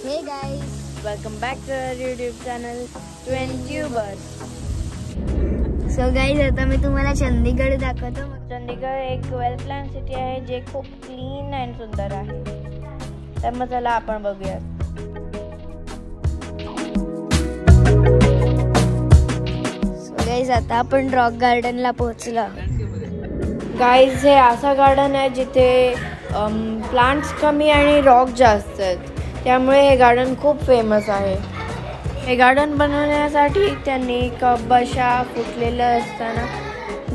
Hey guys, welcome back to our YouTube channel Twentubers. So guys, आता मी तुम्हाला चंदीगड दाखवतो. चंदीगड एक वेल प्लॅन सिटी आहे जे खूप क्लीन अँड सुंदर आहे. तर मग चला आपण बघूया. So guys, आता आपण रॉक गार्डनला पोहोचलो. गाइस, हे असं गार्डन आहे जिथे प्लांट्स कमी आणि रॉक जास्त आहेत. त्यामुळे हे गार्डन खूप फेमस आहे. हे गार्डन बनवण्यासाठी त्यांनी बशा फुटलेल्या असताना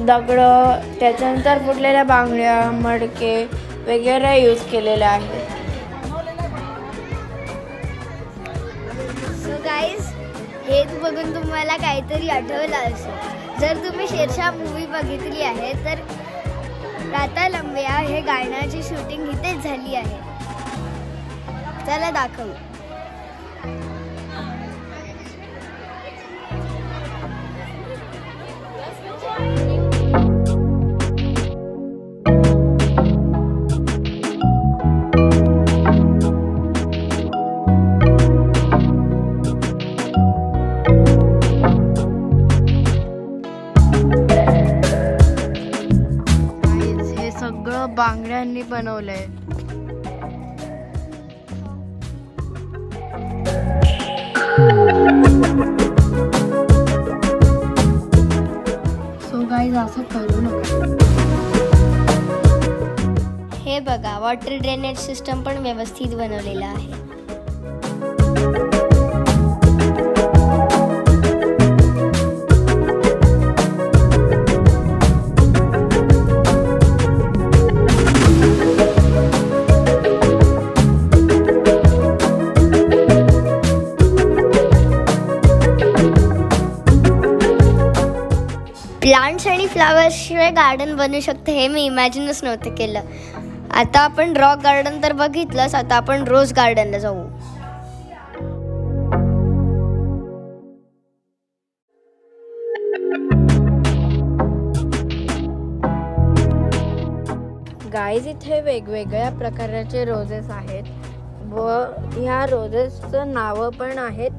दगडं, त्याच्यानंतर फुटलेल्या बांगड्या, मडके वगैरे यूज केलेले आहेत. सो गाईज, हे बघून तुम्हाला काहीतरी आठवलं असेल. जर तुम्ही शेरशाह मूवी बघितली आहे तर राता लंबिया हे गाण्याची शूटिंग इथेच झाली आहे. चला दाखवू. हे सगळं बांगड्यांनी बनवलंय. सो गाइस, असं करू नका. हे बघा, वॉटर ड्रेनेज सिस्टम पण व्यवस्थित बनवलेला आहे. प्लांट्स आणि फ्लावर्स शिवाय गार्डन बनू शकते हे मी इमॅजिनच नव्हतं केलं. आता आपण रॉक गार्डन तर बघितलंच, आता आपण रोज गार्डनला जाऊ. गाईज, इथे वेगवेगळ्या प्रकारचे रोजेस आहेत व ह्या रोजेसचं नावं पण आहेत.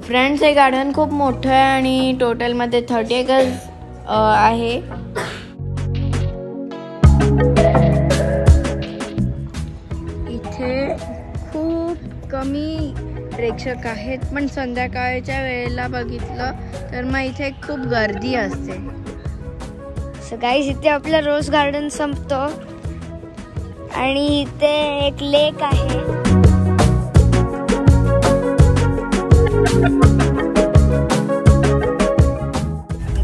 फ्रेंड्स, हे गार्डन खूप मोठं आहे आणि टोटलमध्ये 30 एकर्स आहे. इथे खूप कमी प्रेक्षक आहेत, पण संध्याकाळच्या वेळेला बघितलं तर मग इथे खूप गर्दी असते. सो गाईज, इथे आपलं रोज गार्डन संपतो आणि इथे एक लेक आहे.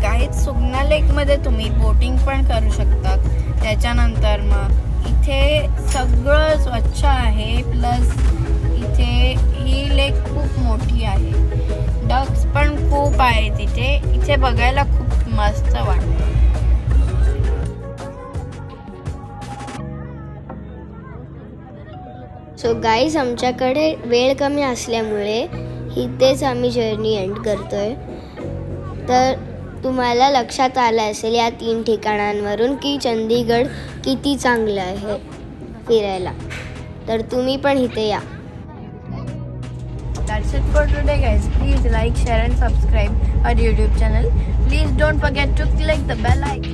गाईज, सुगना लेक मध्ये तुम्ही बोटिंग पण करू शकता. त्याच्यानंतर मग इथे सगळं स्वच्छ आहे. प्लस इथे ही लेक खूप मोठी आहे. डक्स पण खूप आहेत इथे. इथे बघायला खूप मस्त वाटतं. सो गाईज, आमच्याकडे वेळ कमी असल्यामुळे इथेच आम्ही जर्नी एंड करतोय. तर तुम्हाला लक्षात आलं असेल या 3 ठिकाणांवरून की चंदीगड किती चांगलं आहे फिरायला. तर तुम्ही पण इथे या. That's it for today guys. Please like, share and subscribe our YouTube channel. Please don't forget to click the bell icon.